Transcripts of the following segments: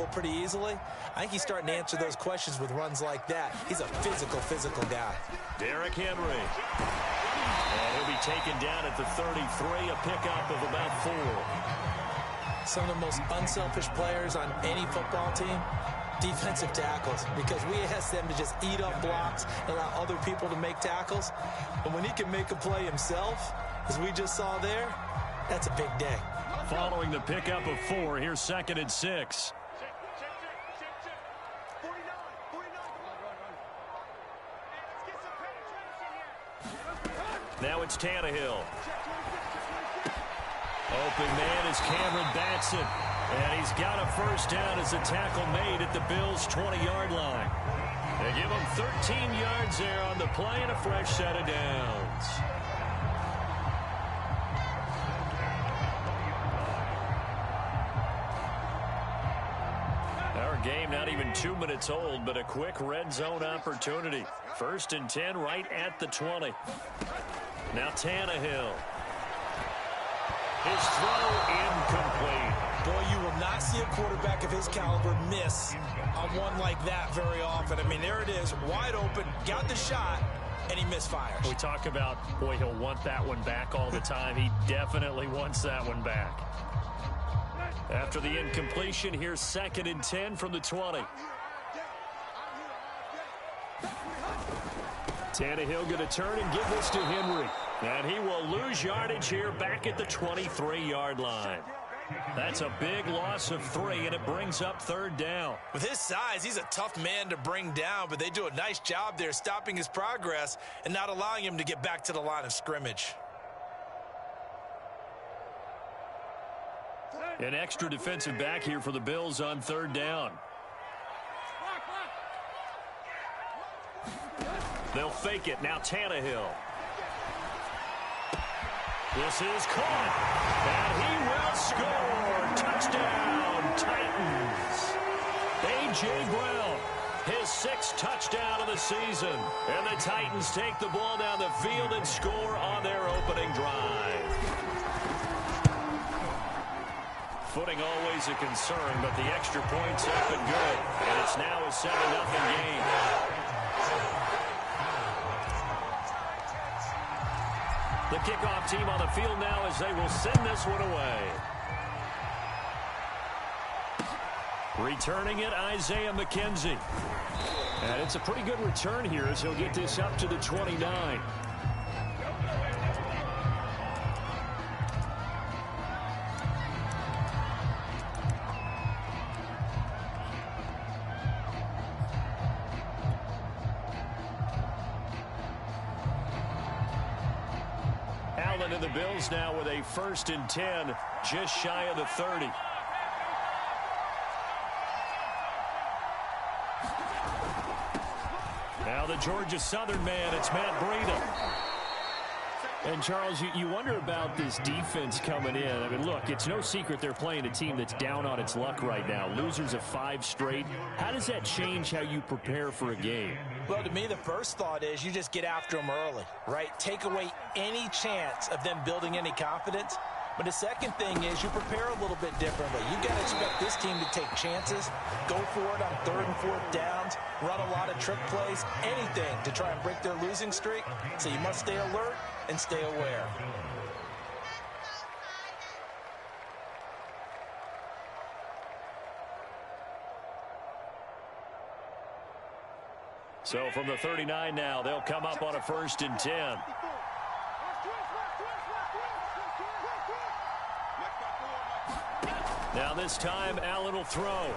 pretty easily. I think he's starting to answer those questions with runs like that. He's a physical guy. Derrick Henry. And he'll be taken down at the 33, a pickup of about 4. Some of the most unselfish players on any football team, defensive tackles, because we ask them to just eat up blocks and allow other people to make tackles. But when he can make a play himself, as we just saw there, that's a big day. Following the pickup of 4, here's 2nd and 6. Now it's Tannehill. Open man is Cameron Batson. And he's got a first down as a tackle made at the Bills' 20-yard line. They give him 13 yards there on the play and a fresh set of downs. Our game not even 2 minutes old, but a quick red zone opportunity. 1st and 10 right at the 20. Now Tannehill. His throw incomplete. Boy, you will not see a quarterback of his caliber miss on one like that very often. I mean, there it is, wide open, got the shot, and he misfires. We talk about, boy, he'll want that one back all the time. He definitely wants that one back. After the incompletion, here's 2nd and 10 from the 20. Tannehill going to turn and give this to Henry. And he will lose yardage here back at the 23-yard line. That's a big loss of 3, and it brings up 3rd down. With his size, he's a tough man to bring down, but they do a nice job there stopping his progress and not allowing him to get back to the line of scrimmage. An extra defensive back here for the Bills on 3rd down. They'll fake it. Now Tannehill. This is caught. And he will score. Touchdown, Titans. A.J. Brown, his 6th touchdown of the season. And the Titans take the ball down the field and score on their opening drive. Footing always a concern, but the extra point's up and good. And it's now a 7-0 game. The kickoff team on the field now as they will send this one away. Returning it, Isaiah McKenzie. And it's a pretty good return here as he'll get this up to the 29. Allen and the Bills now with a 1st and 10, just shy of the 30. Now the Georgia Southern man, it's Matt Breida. And, Charles, you wonder about this defense coming in. I mean, look, it's no secret they're playing a team that's down on its luck right now. Losers of 5 straight. How does that change how you prepare for a game? Well, to me, the first thought is you just get after them early, right? Take away any chance of them building any confidence. But the second thing is you prepare a little bit differently. You got to expect this team to take chances, go for it on 3rd and 4th downs, run a lot of trick plays, anything to try and break their losing streak. So you must stay alert and stay aware. So from the 39 now, they'll come up on a 1st and 10. Now this time, Allen will throw. Oh,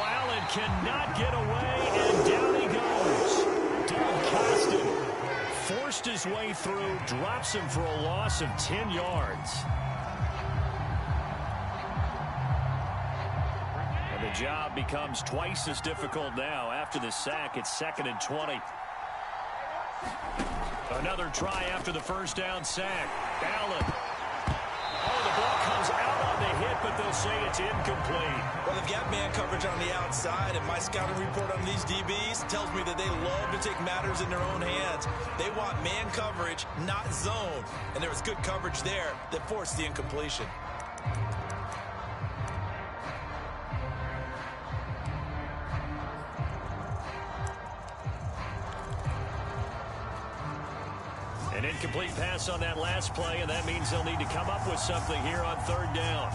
Allen cannot get away, and down he goes. Doug Costin forced his way through, drops him for a loss of 10 yards. And the job becomes twice as difficult now. After the sack, it's 2nd and 20. Another try after the first down sack. Allen. Oh, the ball comes out on the hit, but they'll say it's incomplete. Well, they've got man coverage on the outside, and my scouting report on these DBs tells me that they love to take matters in their own hands. They want man coverage, not zone. And there was good coverage there that forced the incompletion. An incomplete pass on that last play, and that means they'll need to come up with something here on third down.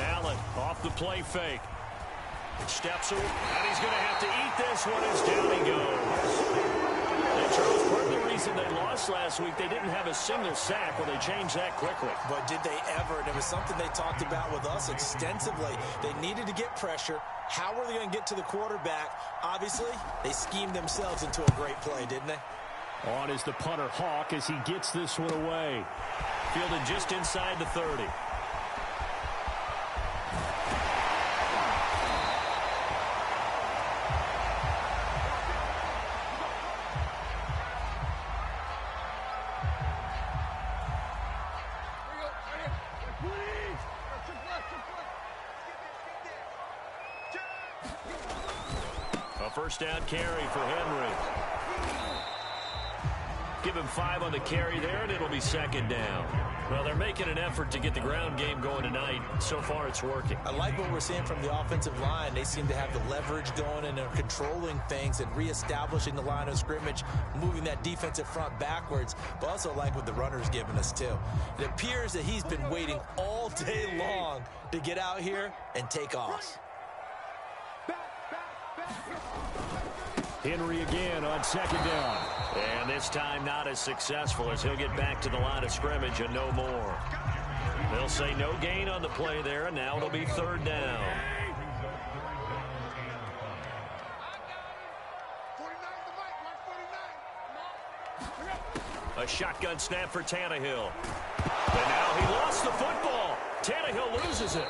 Allen off the play fake. Steps away, and he's going to have to eat this one as down he goes. And Charles, part of the reason they lost last week, they didn't have a single sack. Well, they changed that quickly. But did they ever? And it was something they talked about with us extensively. They needed to get pressure. How were they going to get to the quarterback? Obviously, they schemed themselves into a great play, didn't they? On is the punter, Hawk, as he gets this one away. Fielded just inside the 30. First down carry for Henry. Give him 5 on the carry there, and it'll be second down. Well, they're making an effort to get the ground game going tonight. So far, it's working. I like what we're seeing from the offensive line. They seem to have the leverage going, and they're controlling things and reestablishing the line of scrimmage, moving that defensive front backwards. But also like what the runner's giving us, too. It appears that he's been waiting all day long to get out here and take off. Henry again on second down. And this time not as successful as he'll get back to the line of scrimmage and no more. They'll say no gain on the play there, and now it'll be third down. A shotgun snap for Tannehill. And now he lost the football. Tannehill loses it.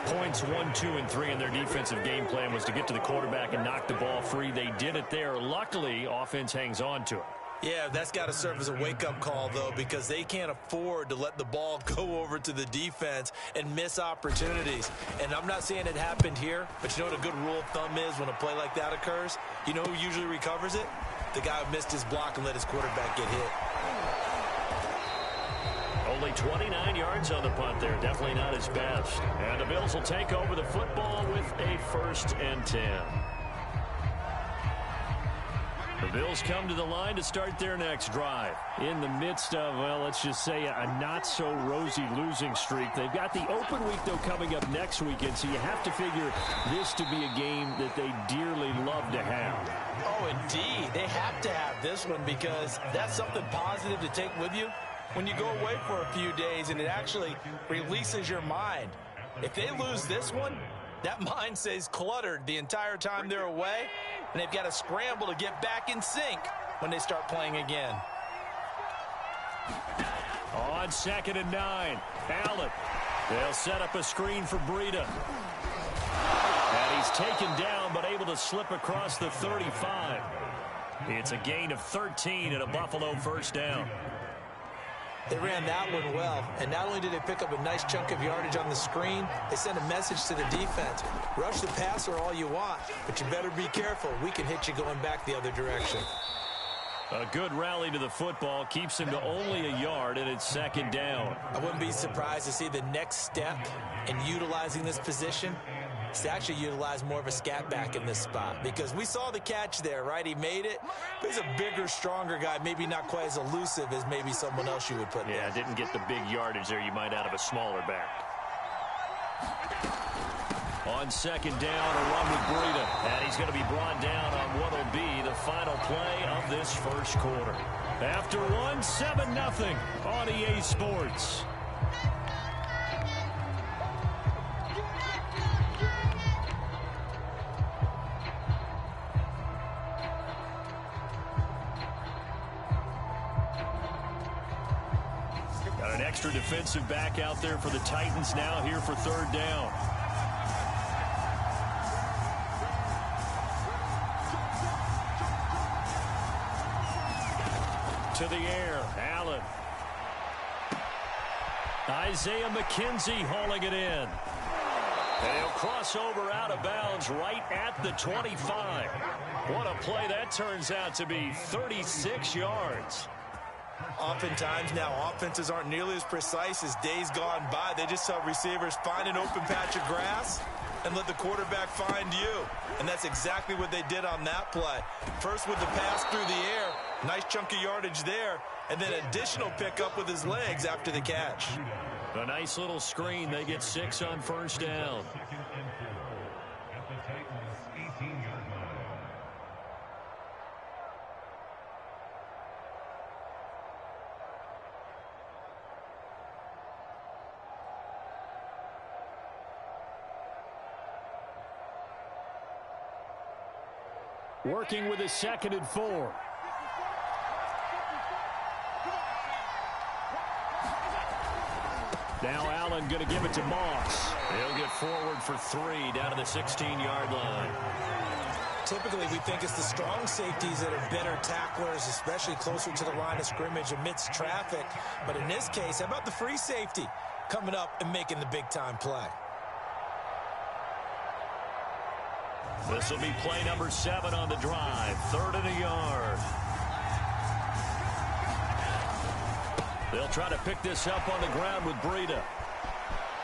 Points 1, 2, and 3 in their defensive game plan was to get to the quarterback and knock the ball free. They did it there. Luckily, offense hangs on to it. Yeah, that's got to serve as a wake-up call, though, because they can't afford to let the ball go over to the defense and miss opportunities. And I'm not saying it happened here, but you know what a good rule of thumb is when a play like that occurs? You know who usually recovers it? The guy who missed his block and let his quarterback get hit. Only 29 yards on the punt there. Definitely not his best. And the Bills will take over the football with a 1st and 10. The Bills come to the line to start their next drive. In the midst of, well, let's just say a not-so-rosy losing streak. They've got the open week, though, coming up next weekend, so you have to figure this to be a game that they dearly love to have. Oh, indeed. They have to have this one because that's something positive to take with you when you go away for a few days, and it actually releases your mind. If they lose this one, that mind stays cluttered the entire time they're away, and they've got to scramble to get back in sync when they start playing again. On 2nd and 9, Allen. They'll set up a screen for Breida. And he's taken down, but able to slip across the 35. It's a gain of 13 and a Buffalo 1st down. They ran that one well, and not only did they pick up a nice chunk of yardage on the screen, they sent a message to the defense. Rush the passer all you want, but you better be careful. We can hit you going back the other direction. A good rally to the football keeps him to only a yard, and it's 2nd down. I wouldn't be surprised to see the next step in utilizing this position is to actually utilize more of a scat back in this spot, because we saw the catch there, right? He made it, but he's a bigger, stronger guy, maybe not quite as elusive as maybe someone else you would put there. Yeah, didn't get the big yardage there you might out of a smaller back. On 2nd down, a run with Breida, and he's going to be brought down on what will be the final play of this first quarter. After one, 7-0 on EA Sports. Got an extra defensive back out there for the Titans now here for 3rd down. To the air, Allen. Isaiah McKenzie hauling it in. And he'll cross over out of bounds right at the 25. What a play that turns out to be, 36 yards. Oftentimes now, offenses aren't nearly as precise as days gone by. They just tell receivers, find an open patch of grass and let the quarterback find you. And that's exactly what they did on that play. First with the pass through the air, nice chunk of yardage there, and then additional pickup with his legs after the catch. A nice little screen. They get 6 on first down. Working with a 2nd and 4. Now Allen going to give it to Moss. He'll get forward for 3 down to the 16-yard line. Typically, we think it's the strong safeties that are better tacklers, especially closer to the line of scrimmage amidst traffic. But in this case, how about the free safety coming up and making the big-time play? This will be play number 7 on the drive. 3rd and a yard. They'll try to pick this up on the ground with Breida.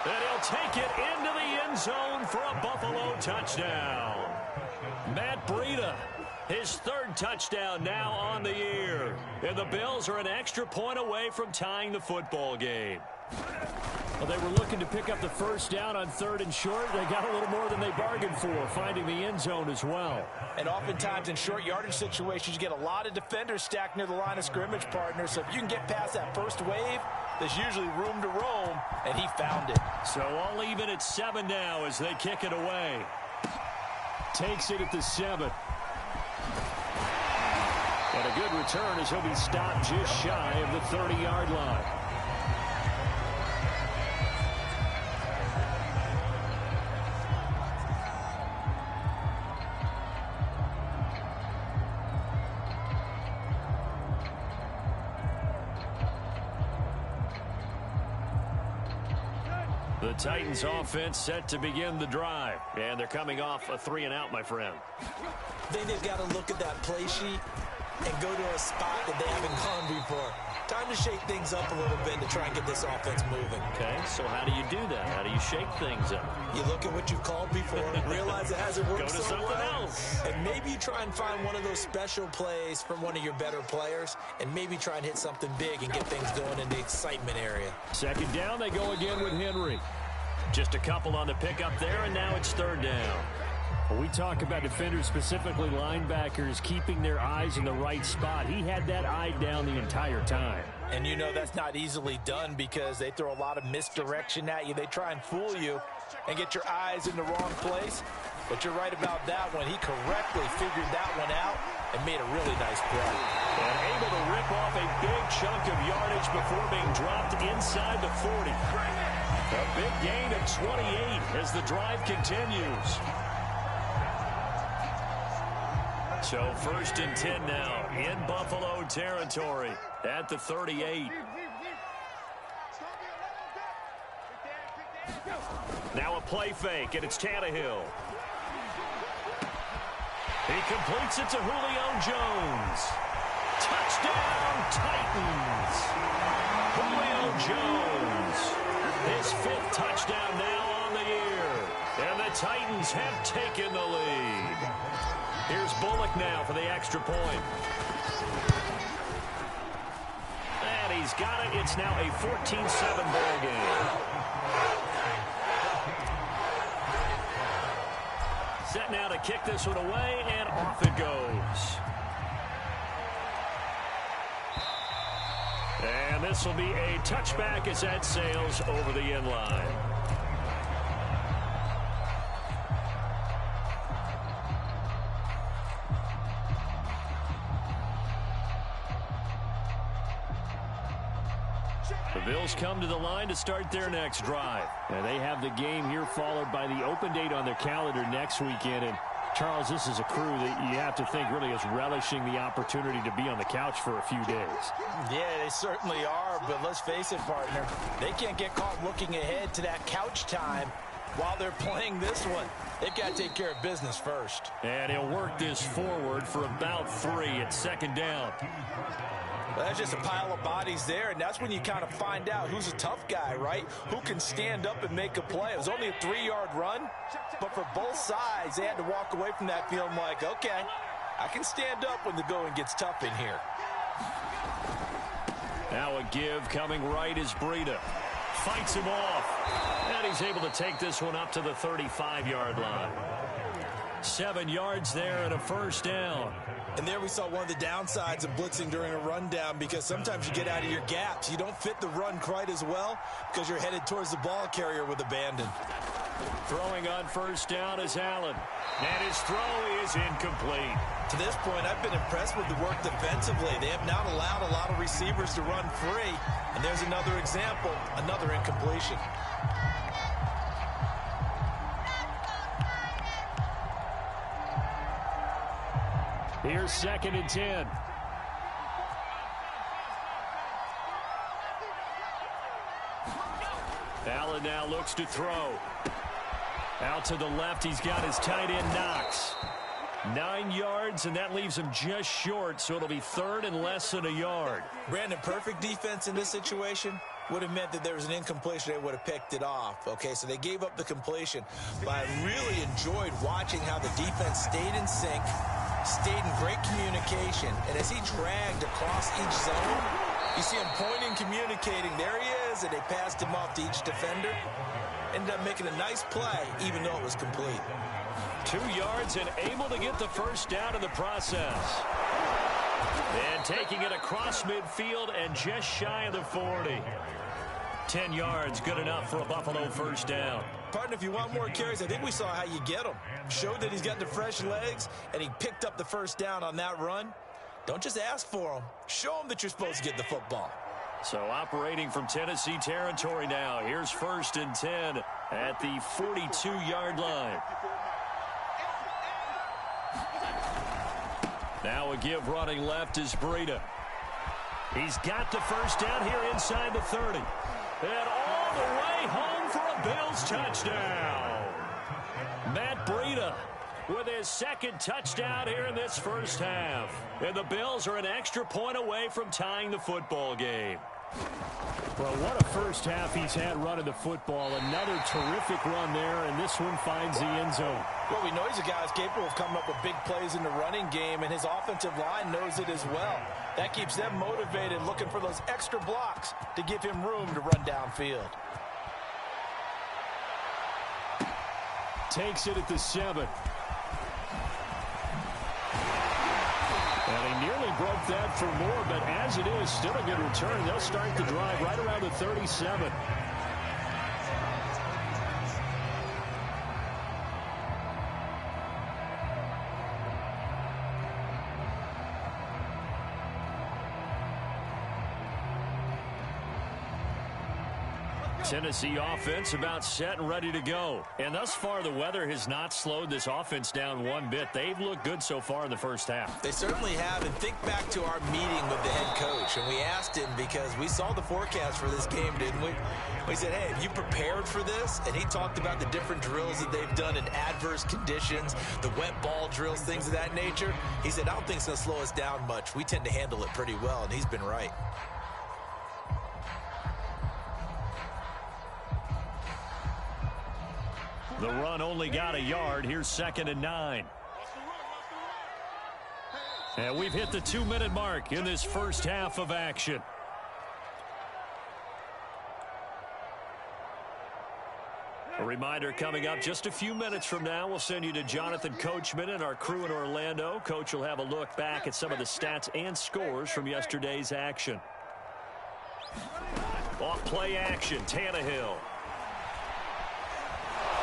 And he'll take it into the end zone for a Buffalo touchdown. Matt Breida, his 3rd touchdown now on the year. And the Bills are an extra point away from tying the football game. Well, they were looking to pick up the first down on 3rd and short. They got a little more than they bargained for, finding the end zone as well. And oftentimes in short yardage situations, you get a lot of defenders stacked near the line of scrimmage, partner. So if you can get past that first wave, there's usually room to roam, and he found it. So all even at 7 now as they kick it away. Takes it at the 7. And a good return as he'll be stopped just shy of the 30-yard line. The Titans offense set to begin the drive. And they're coming off a 3-and-out, my friend. Then they've got to look at that play sheet and go to a spot that they haven't gone before. Time to shake things up a little bit to try and get this offense moving. Okay, so how do you do that? How do you shake things up? You look at what you've called before, realize it hasn't worked so well. something else. And maybe you try and find one of those special plays from one of your better players, and maybe try and hit something big and get things going in the excitement area. 2nd down, they go again with Henry. Just a couple on the pickup there, and now it's 3rd down. When we talk about defenders, specifically linebackers, keeping their eyes in the right spot, he had that eye down the entire time. And you know that's not easily done because they throw a lot of misdirection at you. They try and fool you and get your eyes in the wrong place. But you're right about that one. He correctly figured that one out and made a really nice play. And able to rip off a big chunk of yardage before being dropped inside the 40. A big gain of 28 as the drive continues. So 1st and 10 now in Buffalo territory at the 38. Now a play fake, and it's Tannehill. He completes it to Julio Jones. Touchdown, Titans. Julio Jones. His 5th touchdown now on the year. And the Titans have taken the lead. Here's Bullock now for the extra point. And he's got it. It's now a 14-7 ball game. Set now to kick this one away, and off it goes. And this will be a touchback as that sails over the end line. The Bills come to the line to start their next drive. And they have the game here followed by the open date on their calendar next weekend. And Charles, this is a crew that you have to think really is relishing the opportunity to be on the couch for a few days. Yeah, they certainly are, but let's face it, partner. They can't get caught looking ahead to that couch time while they're playing this one. They've got to take care of business first. And he'll work this forward for about 3 at second down. Well, that's just a pile of bodies there, and that's when you kind of find out who's a tough guy, right? Who can stand up and make a play. It was only a 3-yard run, but for both sides, they had to walk away from that feeling like, okay, I can stand up when the going gets tough in here. Now a give coming right is Breida. Fights him off. And he's able to take this one up to the 35-yard line. 7 yards there and a first down. And there we saw one of the downsides of blitzing during a rundown, because sometimes you get out of your gaps. You don't fit the run quite as well because you're headed towards the ball carrier with abandon. Throwing on first down is Allen. And his throw is incomplete. To this point, I've been impressed with the work defensively. They have not allowed a lot of receivers to run free. And there's another example, another incompletion. Here's 2nd and 10. Allen now looks to throw. Out to the left, he's got his tight end Knox. 9 yards, and that leaves him just short, so it'll be 3rd and less than a yard. Brandon, perfect defense in this situation would have meant that there was an incompletion. They would have picked it off. Okay, so they gave up the completion. But I really enjoyed watching how the defense stayed in sync, stayed in great communication, and as he dragged across each zone, you see him pointing, communicating. There he is, and they passed him off to each defender. Ended up making a nice play, even though it was complete. 2 yards and able to get the first down in the process. And taking it across midfield and just shy of the 40. 10 yards, good enough for a Buffalo first down. Partner, if you want more carries, I think we saw how you get them. Showed that he's got the fresh legs, and he picked up the first down on that run. Don't just ask for them. Show them that you're supposed to get the football. So operating from Tennessee territory now. Here's 1st and 10 at the 42-yard line. Now a give running left is Breida. He's got the first down here inside the 30. And all the way home for a Bills touchdown. Matt Breida with his 2nd touchdown here in this first half. And the Bills are an extra point away from tying the football game. Well, what a first half he's had running the football. Another terrific run there, and this one finds the end zone. Well, we know he's a guy who's capable of coming up with big plays in the running game, and his offensive line knows it as well. That keeps them motivated, looking for those extra blocks to give him room to run downfield. Takes it at the 7. And he nearly broke that for more, but as it is, still a good return. They'll start the drive right around the 37. Tennessee offense about set and ready to go. And thus far, the weather has not slowed this offense down one bit. They've looked good so far in the first half. They certainly have. And think back to our meeting with the head coach. And we asked him, because we saw the forecast for this game, didn't we? We said, hey, have you prepared for this? And he talked about the different drills that they've done in adverse conditions, the wet ball drills, things of that nature. He said, I don't think it's going to slow us down much. We tend to handle it pretty well, and he's been right. The run only got a yard. Here's 2nd and 9. And we've hit the 2-minute mark in this first half of action. A reminder coming up just a few minutes from now. We'll send you to Jonathan Coachman and our crew in Orlando. Coach will have a look back at some of the stats and scores from yesterday's action. Off play action, Tannehill.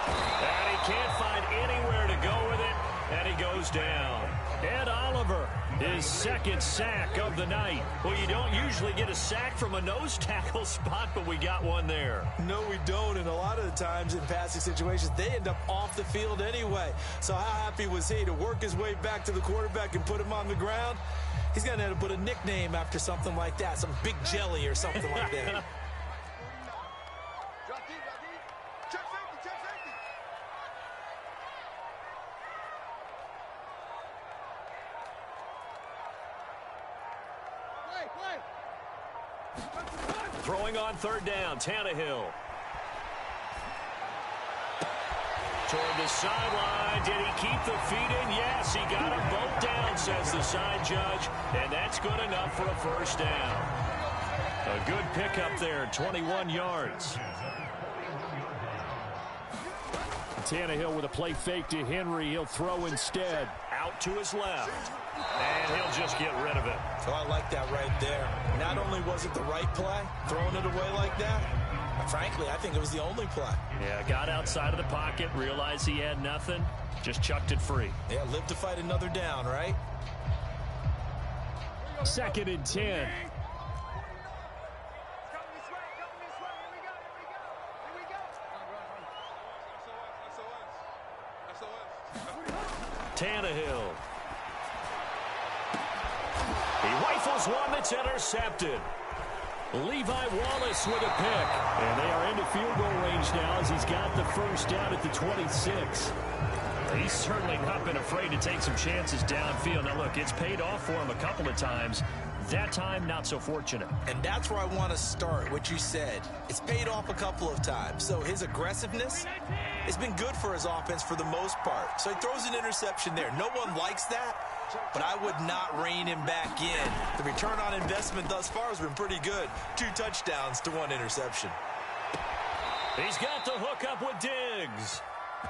And he can't find anywhere to go with it, and he goes down. Ed Oliver, his 2nd sack of the night. Well, you don't usually get a sack from a nose tackle spot, but we got one there. No, we don't, and a lot of the times in passing situations, they end up off the field anyway. So how happy was he to work his way back to the quarterback and put him on the ground? He's going to have to put a nickname after something like that, some Big Jelly or something like that. Throwing on third down, Tannehill. Toward the sideline. Did he keep the feet in? Yes, he got them both down, says the side judge. And that's good enough for a first down. A good pickup there, 21 yards. Tannehill with a play fake to Henry. He'll throw instead. Out to his left. And he'll just get rid of it. So I like that right there. Not only was it the right play, throwing it away like that, frankly, I think it was the only play. Yeah, got outside of the pocket, realized he had nothing, just chucked it free. Yeah, live to fight another down, right? 2nd and 10. Tannehill. He rifles one that's intercepted. Levi Wallace with a pick. And they are into field goal range now as he's got the first down at the 26. He's certainly not been afraid to take some chances downfield. Now, look, it's paid off for him a couple of times. That time, not so fortunate. And that's where I want to start, what you said. It's paid off a couple of times. So his aggressiveness has been good for his offense for the most part. So he throws an interception there. No one likes that, but I would not rein him back in. The return on investment thus far has been pretty good. 2 touchdowns to 1 interception. He's got the hook up with Diggs.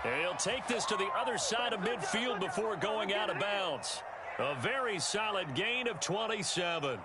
And he'll take this to the other side of midfield before going out of bounds. A very solid gain of 27.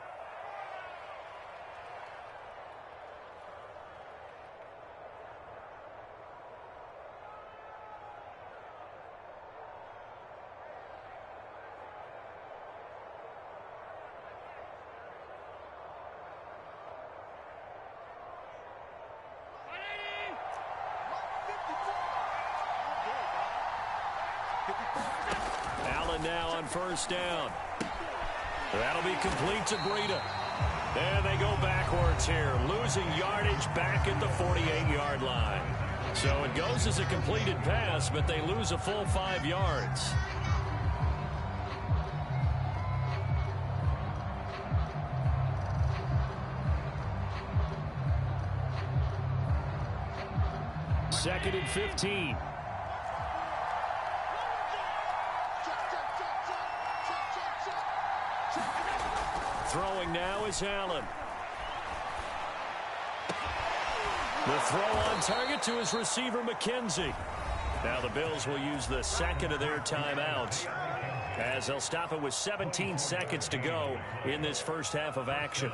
Allen now on first down. That'll be complete to Breida. And they go backwards here, losing yardage back at the 48-yard line. So it goes as a completed pass, but they lose a full 5 yards. Second and 15. Throwing now is Allen. The throw on target to his receiver, McKenzie. Now the Bills will use the second of their timeouts as they'll stop it with 17 seconds to go in this first half of action.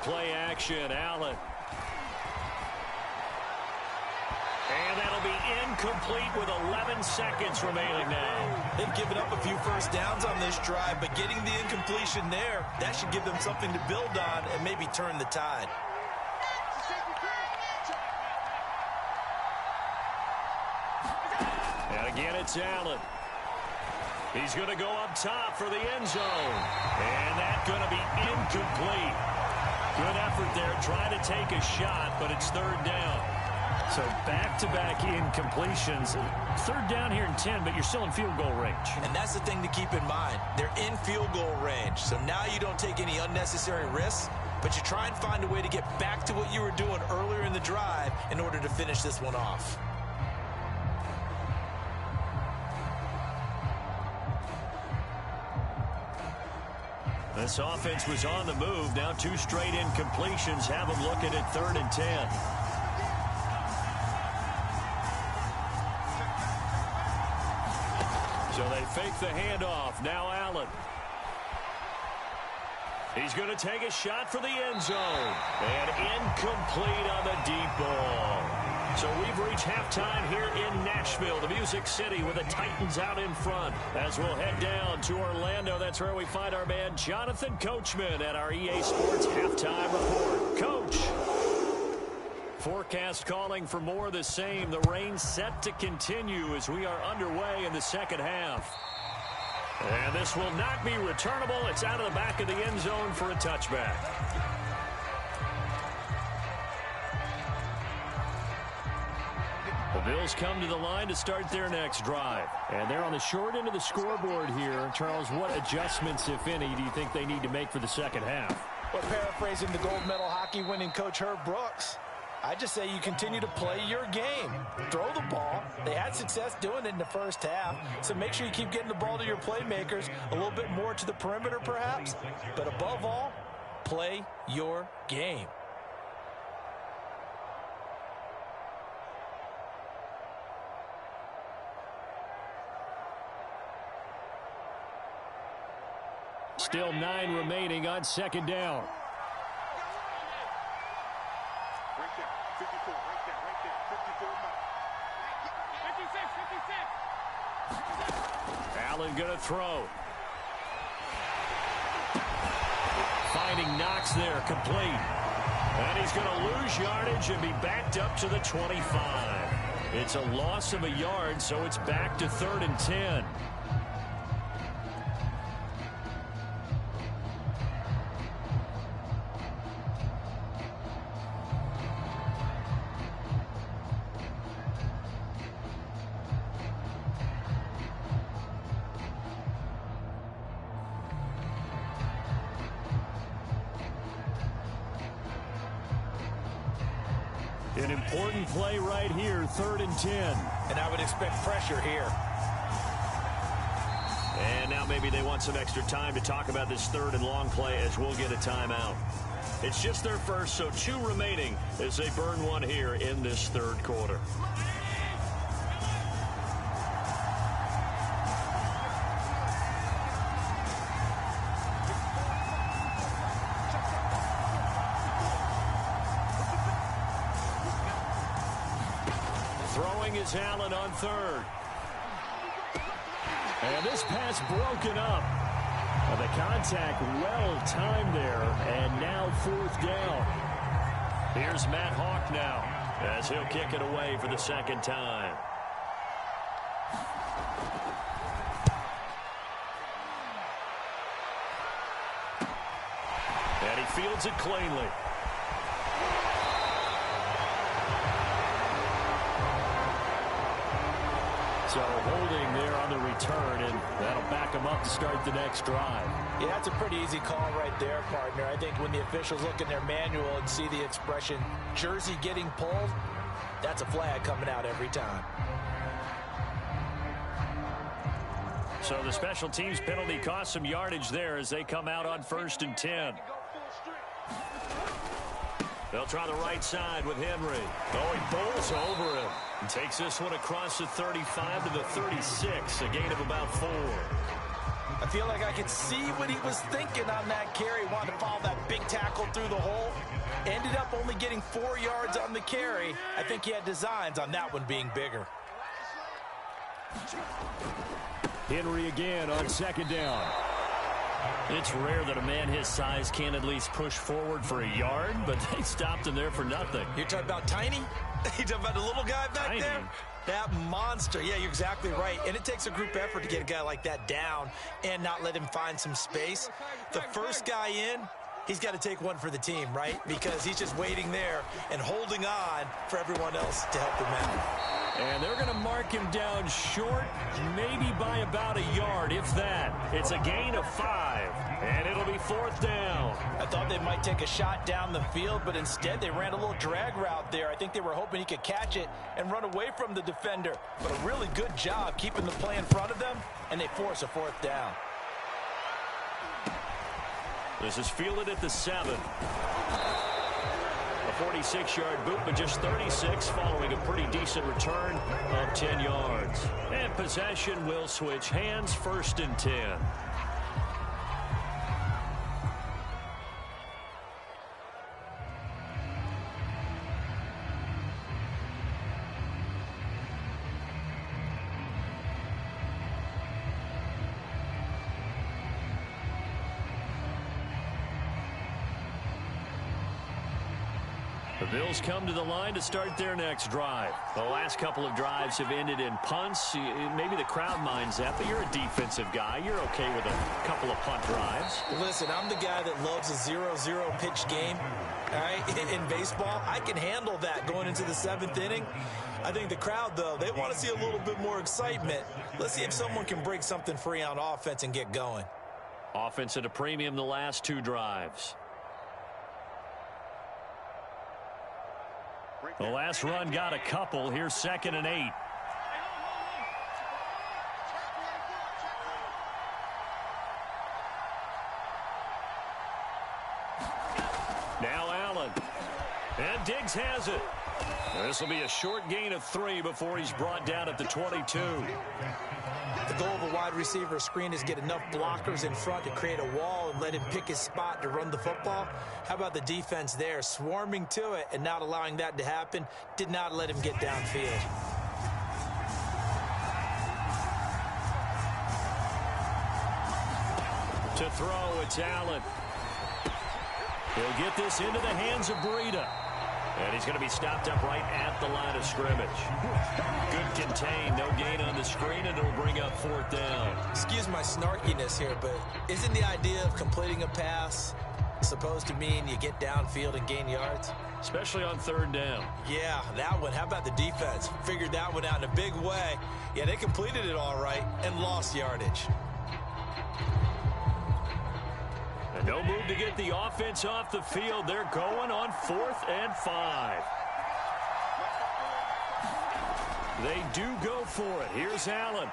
Play action, Allen. And that'll be incomplete with 11 seconds remaining now. They've given up a few first downs on this drive, but getting the incompletion there, that should give them something to build on and maybe turn the tide. And again, it's Allen. He's going to go up top for the end zone. And that's going to be incomplete. Good effort there, trying to take a shot, but it's third down. So back-to-back incompletions. Third down here in 10, but you're still in field goal range. And that's the thing to keep in mind. They're in field goal range, so now you don't take any unnecessary risks, but you try and find a way to get back to what you were doing earlier in the drive in order to finish this one off. This offense was on the move. Now 2 straight incompletions have them looking at 3rd and 10. So they fake the handoff. Now Allen. He's going to take a shot for the end zone. And incomplete on the deep ball. So we've reached halftime here in Nashville, the Music City, with the Titans out in front. As we'll head down to Orlando, that's where we find our man Jonathan Coachman at our EA Sports Halftime Report. Coach. Forecast calling for more of the same. The rain set to continue as we are underway in the second half. And this will not be returnable. It's out of the back of the end zone for a touchback. The Bills come to the line to start their next drive. And they're on the short end of the scoreboard here. Charles, what adjustments, if any, do you think they need to make for the second half? Well, paraphrasing the gold medal hockey winning coach Herb Brooks, I just say you continue to play your game. Throw the ball. They had success doing it in the first half, so make sure you keep getting the ball to your playmakers, a little bit more to the perimeter perhaps, but above all, play your game. Still 9 remaining on second down. Allen going to throw. Finding Knox there, complete. And he's going to lose yardage and be backed up to the 25. It's a loss of a yard, so it's back to 3rd and 10. An important play right here, 3rd and 10. And I would expect pressure here. And now maybe they want some extra time to talk about this 3rd and long play as we'll get a timeout. It's just their first, so 2 remaining as they burn one here in this 3rd quarter. Throwing is Allen on 3rd. And this pass broken up. The contact well timed there, and now 4th down. Here's Matt Hawk now as he'll kick it away for the 2nd time. And he fields it cleanly. So holding there on the return, and that'll back him up to start the next drive. Yeah, that's a pretty easy call right there, partner. I think when the officials look in their manual and see the expression jersey getting pulled, that's a flag coming out every time. So the special teams penalty cost some yardage there as they come out on 1st and 10. They'll try the right side with Henry. Oh, he bowls over him. And takes this one across the 35 to the 36, a gain of about 4. I feel like I could see what he was thinking on that carry. Wanted to follow that big tackle through the hole. Ended up only getting 4 yards on the carry. I think he had designs on that one being bigger. Henry again on 2nd down. It's rare that a man his size can at least push forward for a yard, but they stopped him there for nothing. You're talking about Tiny? You're talking about the little guy back Tiny. there? That monster. Yeah, you're exactly right. And it takes a group effort to get a guy like that down and not let him find some space. The first guy in, he's got to take one for the team, right? Because he's just waiting there and holding on for everyone else to help him out. And they're going to mark him down short, maybe by about a yard, if that. It's a gain of 5, and it'll be 4th down. I thought they might take a shot down the field, but instead they ran a little drag route there. I think they were hoping he could catch it and run away from the defender. But a really good job keeping the play in front of them, and they force a 4th down. This is fielded at the 7. A 46-yard boot, but just 36 following a pretty decent return of 10 yards. And possession will switch hands, 1st and 10. Bills come to the line to start their next drive. The last couple of drives have ended in punts. Maybe the crowd minds that, but you're a defensive guy. You're okay with a couple of punt drives. Listen, I'm the guy that loves a 0-0 pitch game. All right, in baseball, I can handle that going into the 7th inning. I think the crowd, though, they want to see a little bit more excitement. Let's see if someone can break something free on offense and get going. Offense at a premium the last 2 drives. The last run got a couple. Here's 2nd and 8. Now Allen. And Diggs has it. This will be a short gain of 3 before he's brought down at the 22. The goal of a wide receiver screen is get enough blockers in front to create a wall and let him pick his spot to run the football. How about the defense there, swarming to it and not allowing that to happen? Did not let him get downfield. To throw, it's Allen. He'll get this into the hands of Breida. And he's going to be stopped up right at the line of scrimmage. Good contain, no gain on the screen, and it'll bring up 4th down. Excuse my snarkiness here, but isn't the idea of completing a pass supposed to mean you get downfield and gain yards? Especially on 3rd down. Yeah, that one. How about the defense? Figured that one out in a big way. Yeah, they completed it all right and lost yardage. No move to get the offense off the field. They're going on 4th and 5. They do go for it. Here's Allen.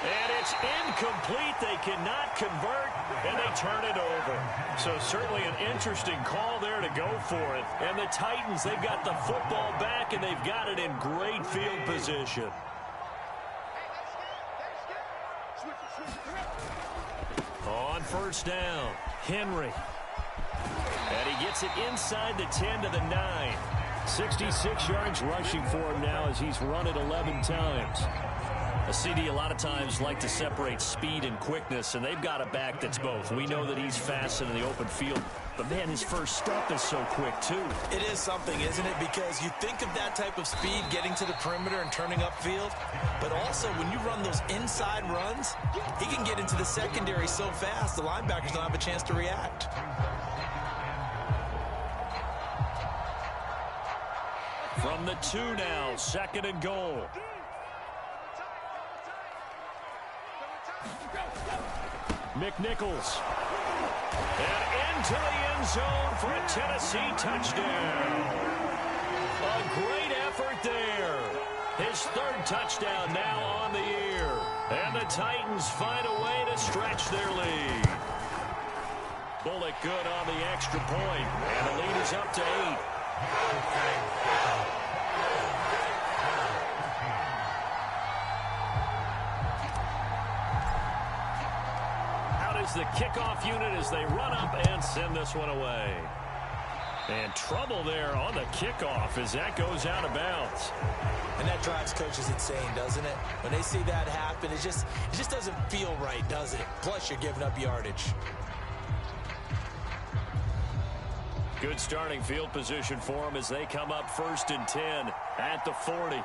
And it's incomplete. They cannot convert, and they turn it over. So certainly an interesting call there to go for it. And the Titans, they've got the football back, and they've got it in great field position. On 1st down, Henry. And he gets it inside the 10 to the 9. 66 yards rushing for him now as he's run it 11 times. A CD a lot of times like to separate speed and quickness, and they've got a back that's both. We know that he's fast in the open field, but man, his first step is so quick too. It is something, isn't it? Because you think of that type of speed getting to the perimeter and turning upfield, but also when you run those inside runs, he can get into the secondary so fast the linebackers don't have a chance to react. From the 2 now, 2nd and goal. McNichols. And into the end zone for a Tennessee touchdown. A great effort there. His 3rd touchdown now on the year. And the Titans find a way to stretch their lead. Bullock good on the extra point. And the lead is up to 8. The kickoff unit as they run up and send this one away. And trouble there on the kickoff as that goes out of bounds. And that drives coaches insane, doesn't it? When they see that happen, it just doesn't feel right, does it? Plus, you're giving up yardage. Good starting field position for them as they come up 1st and 10 at the 40.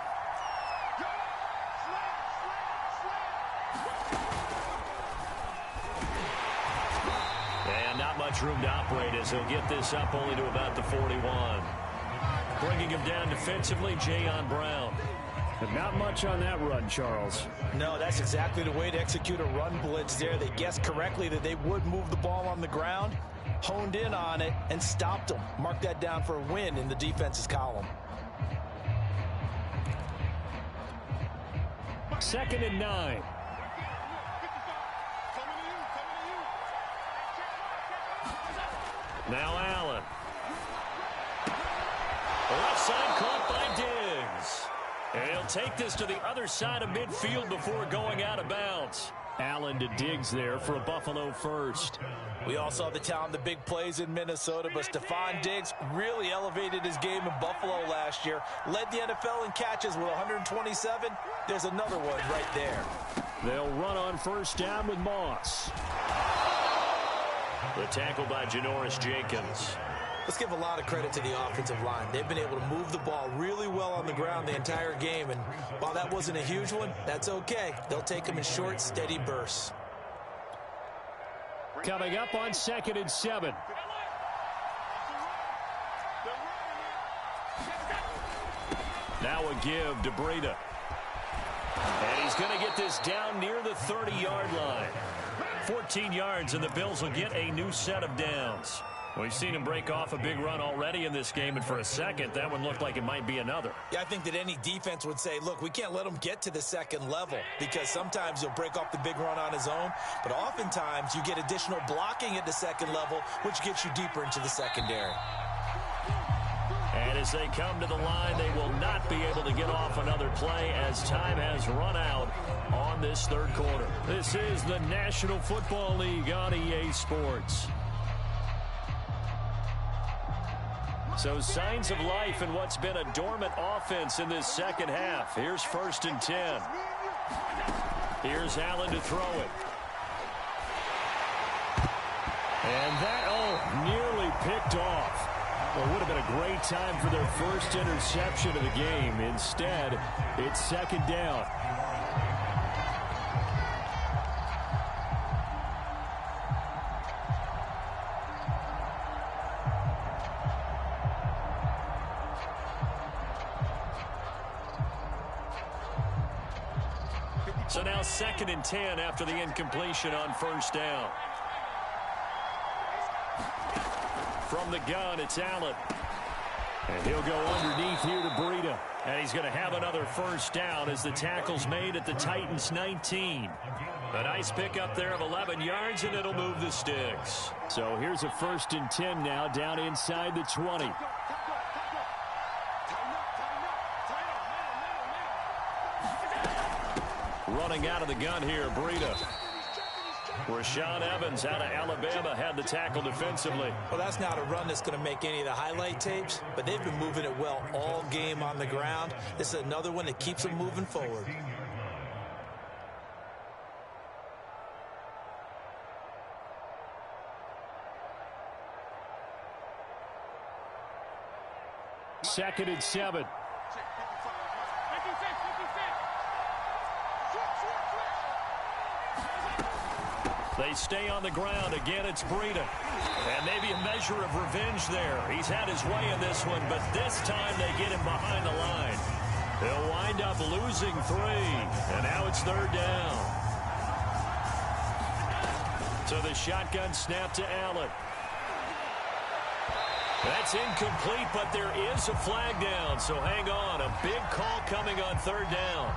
Room to operate as he'll get this up only to about the 41. Bringing him down defensively, Jayon Brown. But not much on that run, Charles. No, that's exactly the way to execute a run blitz there. They guessed correctly that they would move the ball on the ground, honed in on it, and stopped them. Mark that down for a win in the defense's column. 2nd and 9. Now Allen. The left side caught by Diggs. And he'll take this to the other side of midfield before going out of bounds. Allen to Diggs there for a Buffalo first. We all saw the talent, the big plays in Minnesota, but Stephon Diggs really elevated his game in Buffalo last year. Led the NFL in catches with 127. There's another one right there. They'll run on 1st down with Moss. The tackle by Janoris Jenkins. Let's give a lot of credit to the offensive line. They've been able to move the ball really well on the ground the entire game, and while that wasn't a huge one, that's okay. They'll take them in short, steady bursts. Coming up on 2nd and 7. Now a give to Breida. And he's going to get this down near the 30-yard line. 14 yards, and the Bills will get a new set of downs. We've seen him break off a big run already in this game, and for a second, that one looked like it might be another. Yeah, I think that any defense would say, look, we can't let him get to the second level, because sometimes he'll break off the big run on his own, but oftentimes you get additional blocking at the second level, which gets you deeper into the secondary. And as they come to the line, they will not be able to get off another play as time has run out on this third quarter. This is the National Football League on EA Sports. So signs of life in what's been a dormant offense in this second half. Here's 1st and 10. Here's Allen to throw it. And that, nearly picked off. Well, it would have been a great time for their first interception of the game. Instead, it's 2nd down. So now 2nd and 10 after the incompletion on 1st down. From the gun, it's Allen. And he'll go underneath here to Breida. And he's going to have another 1st down as the tackle's made at the Titans' 19. A nice pickup there of 11 yards, and it'll move the sticks. So here's a 1st and 10 now down inside the 20. Running out of the gun here, Breida. Rashaan Evans out of Alabama had the tackle defensively. Well, that's not a run that's going to make any of the highlight tapes, but they've been moving it well all game on the ground. This is another one that keeps them moving forward. Second and 7. They stay on the ground. Again, it's Breida. And maybe a measure of revenge there. He's had his way in this one, but this time they get him behind the line. They'll wind up losing 3. And now it's 3rd down. So the shotgun snap to Allen. That's incomplete, but there is a flag down, so hang on. A big call coming on 3rd down.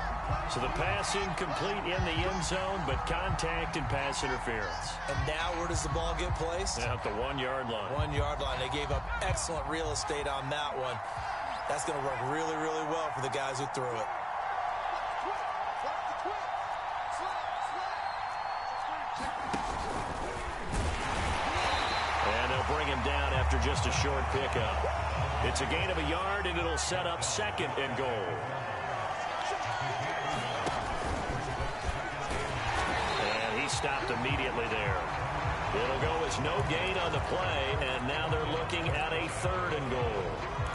So the pass incomplete in the end zone, but contact and pass interference. And now where does the ball get placed? At the 1-yard line. 1-yard line. They gave up excellent real estate on that one. That's going to work really, really well for the guys who threw it. And they'll bring him down after just a short pickup. It's a gain of a yard, and it'll set up 2nd and goal. And he stopped immediately there. It'll go as no gain on the play, and now they're looking at a 3rd and goal.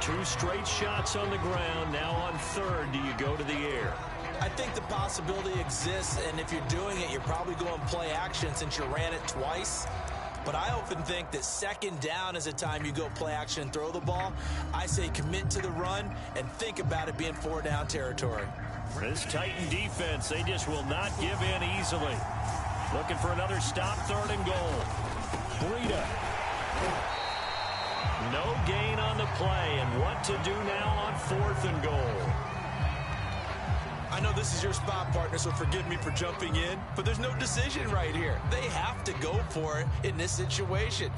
2 straight shots on the ground. Now on 3rd, do you go to the air? I think the possibility exists, and if you're doing it, you're probably going play action since you ran it twice. But I often think that 2nd down is a time you go play action and throw the ball. I say commit to the run and think about it being 4-down territory. This Titan defense, they just will not give in easily. Looking for another stop, 3rd and goal. Breida. No gain on the play, and what to do now on 4th and goal. I know this is your spot, partner, so forgive me for jumping in, but there's no decision right here. They have to go for it in this situation.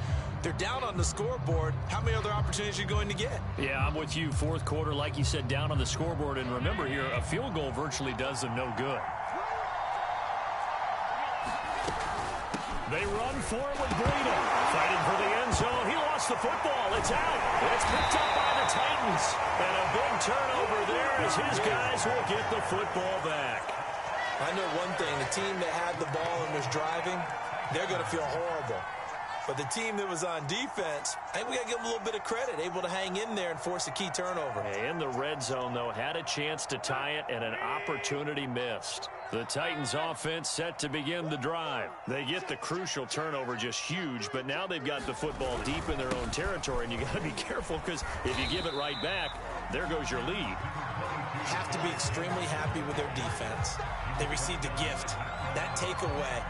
They're down on the scoreboard. How many other opportunities are you going to get? Yeah, I'm with you. 4th quarter, like you said, down on the scoreboard. And remember here, a field goal virtually does them no good. They run for it with Breida. Fighting for the end zone. He lost the football. It's out. It's picked up by the Titans. And a big turnover there as his guys will get the football back. I know one thing. The team that had the ball and was driving, they're going to feel horrible. But the team that was on defense, I think we got to give them a little bit of credit, able to hang in there and force a key turnover. In the red zone, though, had a chance to tie it and an opportunity missed. The Titans offense set to begin the drive. They get the crucial turnover, just huge, but now they've got the football deep in their own territory, and you got to be careful because if you give it right back, there goes your lead. Have to be extremely happy with their defense. They received a gift. That takeaway,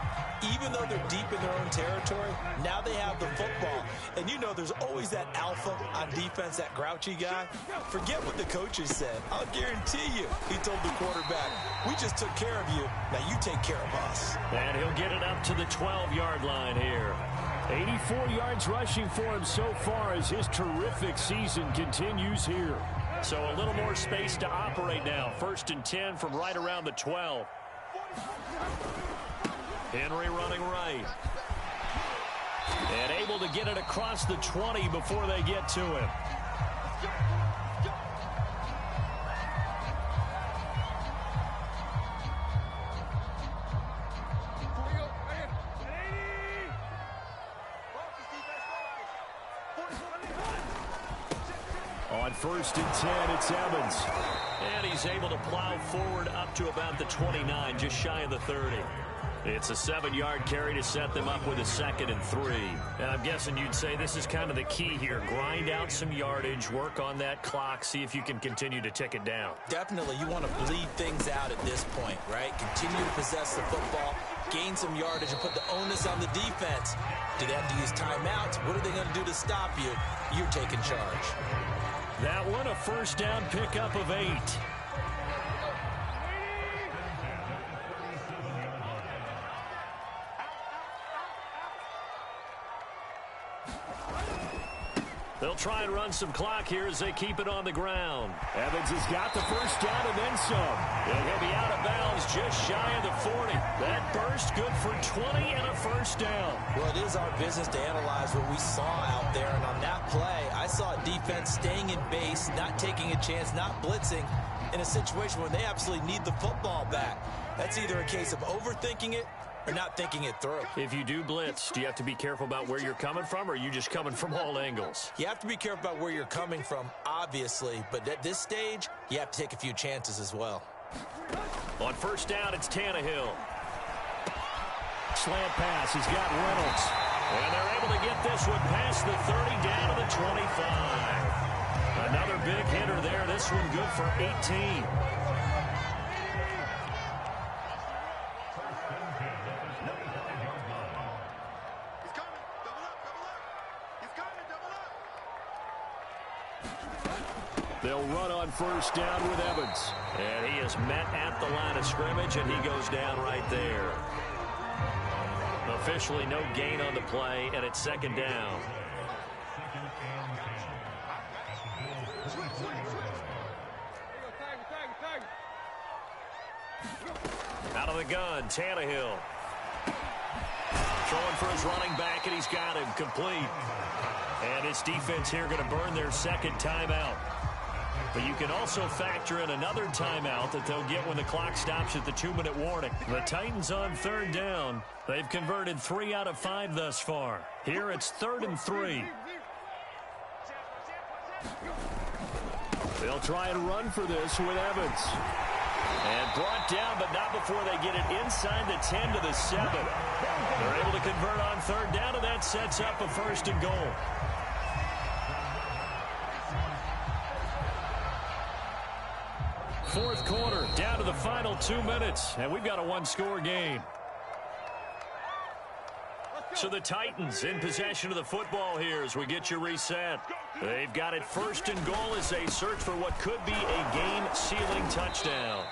even though they're deep in their own territory, now they have the football. And you know there's always that alpha on defense, that grouchy guy. Forget what the coaches said. I'll guarantee you, he told the quarterback, we just took care of you. Now you take care of us. And he'll get it up to the 12-yard line here. 84 yards rushing for him so far as his terrific season continues here. So a little more space to operate now. 1st and 10 from right around the 12. Henry running right. And able to get it across the 20 before they get to him. On 1st and 10, it's Evans. And he's able to plow forward up to about the 29, just shy of the 30. It's a 7-yard carry to set them up with a 2nd and 3. And I'm guessing you'd say this is kind of the key here. Grind out some yardage, work on that clock, see if you can continue to tick it down. Definitely, you want to bleed things out at this point, right? Continue to possess the football, gain some yardage, and put the onus on the defense. Do they have to use timeouts? What are they going to do to stop you? You're taking charge. That one, a 1st down pickup of 8. They'll try and run some clock here as they keep it on the ground. Evans has got the 1st down and then some. And he'll be out of bounds just shy of the 40. That burst good for 20 and a 1st down. Well, it is our business to analyze what we saw out there. And on that play, I saw a defense staying in base, not taking a chance, not blitzing in a situation where they absolutely need the football back. That's either a case of overthinking it or not thinking it through. If you do blitz, do you have to be careful about where you're coming from, or are you just coming from all angles? You have to be careful about where you're coming from, obviously, but at this stage, you have to take a few chances as well. On 1st down, it's Tannehill. Slant pass, he's got Reynolds. And they're able to get this one past the 30, down to the 25. Another big hitter there, this one good for 18. They'll run on 1st down with Evans. And he is met at the line of scrimmage, and he goes down right there. Officially no gain on the play, and it's 2nd down. Out of the gun, Tannehill. Throwing for his running back, and he's got him complete. And his defense here going to burn their 2nd timeout. But you can also factor in another timeout that they'll get when the clock stops at the 2-minute warning. The Titans on 3rd down. They've converted 3 out of 5 thus far. Here it's 3rd and 3. They'll try and run for this with Evans. And brought down, but not before they get it inside the 10 to the 7. They're able to convert on 3rd down, and that sets up a 1st and goal. Fourth quarter, down to the final 2 minutes, and we've got a 1-score game. So the Titans in possession of the football here as we get you reset. They've got it 1st and goal as they search for what could be a game-sealing touchdown.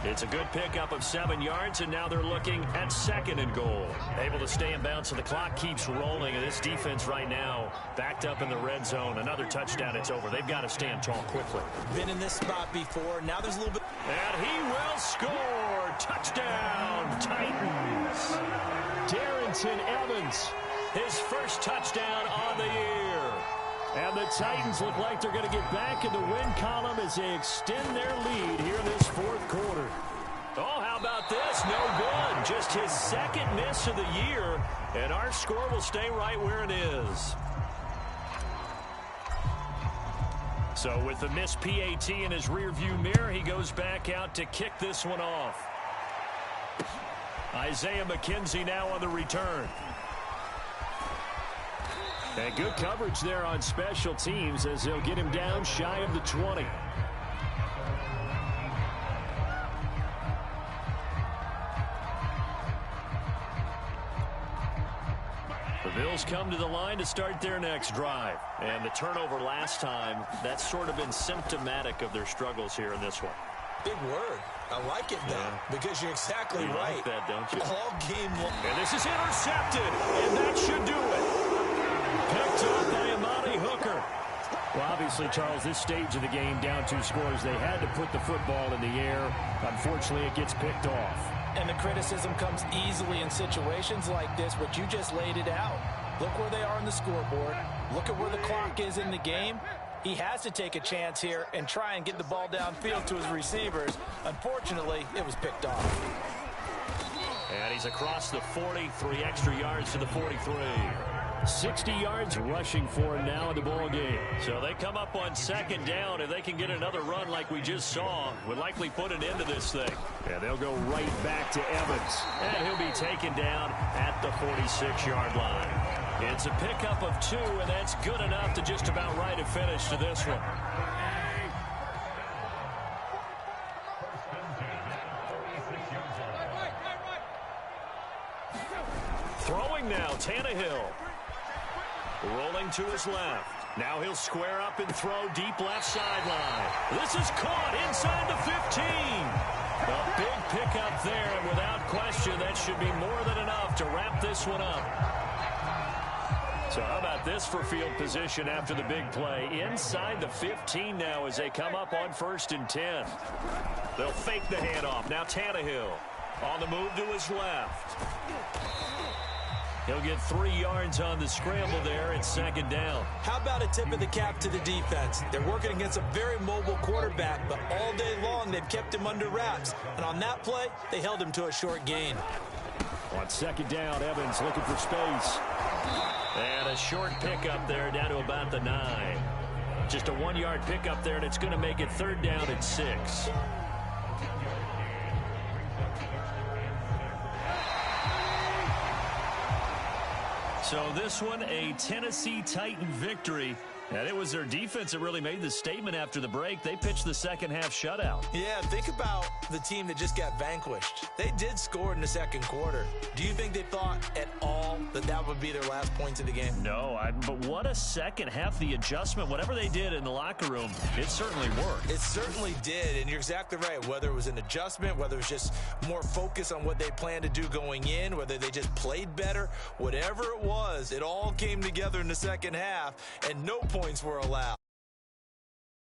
It's a good pickup of 7 yards, and now they're looking at 2nd and goal. Able to stay in bounds, so the clock keeps rolling, and this defense right now backed up in the red zone. Another touchdown, it's over. They've got to stand tall quickly. Been in this spot before. Now there's a little bit. And he will score. Touchdown, Titans. Darrington Evans, his 1st touchdown on the year. And the Titans look like they're going to get back in the win column as they extend their lead here in this 4th quarter. Oh, how about this? No good. Just his second miss of the year, and our score will stay right where it is. So with the missed PAT in his rearview mirror, he goes back out to kick this one off. Isaiah McKenzie now on the return. And good coverage there on special teams as they'll get him down shy of the 20. The Bills come to the line to start their next drive. And the turnover last time, that's sort of been symptomatic of their struggles here in this one. Big word. I like it, though, because you're exactly right. Like that, don't you? All game long. And this is intercepted, and that should do it. Picked up by Amani Hooker. Well, obviously, Charles, this stage of the game, down 2 scores, they had to put the football in the air. Unfortunately, it gets picked off. And the criticism comes easily in situations like this, but you just laid it out. Look where they are on the scoreboard. Look at where the clock is in the game. He has to take a chance here and try and get the ball downfield to his receivers. Unfortunately, it was picked off. And he's across the 40, 3 extra yards to the 43. 60 yards rushing for him now in the ball game. So they come up on second down. If they can get another run like we just saw, would likely put an end to this thing. Yeah, they'll go right back to Evans. And he'll be taken down at the 46-yard line. It's a pickup of 2, and that's good enough to just about write a finish to this one. Throwing now, Tannehill. Rolling to his left. Now he'll square up and throw deep left sideline. This is caught inside the 15. A big pickup there, and without question, that should be more than enough to wrap this one up. So how about this for field position after the big play? Inside the 15 now as they come up on 1st and 10. They'll fake the handoff. Now Tannehill on the move to his left. He'll get 3 yards on the scramble there at 2nd down. How about a tip of the cap to the defense? They're working against a very mobile quarterback, but all day long they've kept him under wraps. And on that play, they held him to a short gain. On 2nd down, Evans looking for space. And a short pickup there down to about the 9. Just a 1-yard pickup there, and it's going to make it 3rd down at 6. So this one, a Tennessee Titan victory. And it was their defense that really made the statement after the break. They pitched the second-half shutout. Yeah, think about the team that just got vanquished. They did score in the 2nd quarter. Do you think they thought at all that that would be their last points of the game? No, but what a second half. The adjustment, whatever they did in the locker room, it certainly worked. It certainly did, and you're exactly right. Whether it was an adjustment, whether it was just more focus on what they planned to do going in, whether they just played better, whatever it was, it all came together in the second half, and no points were allowed.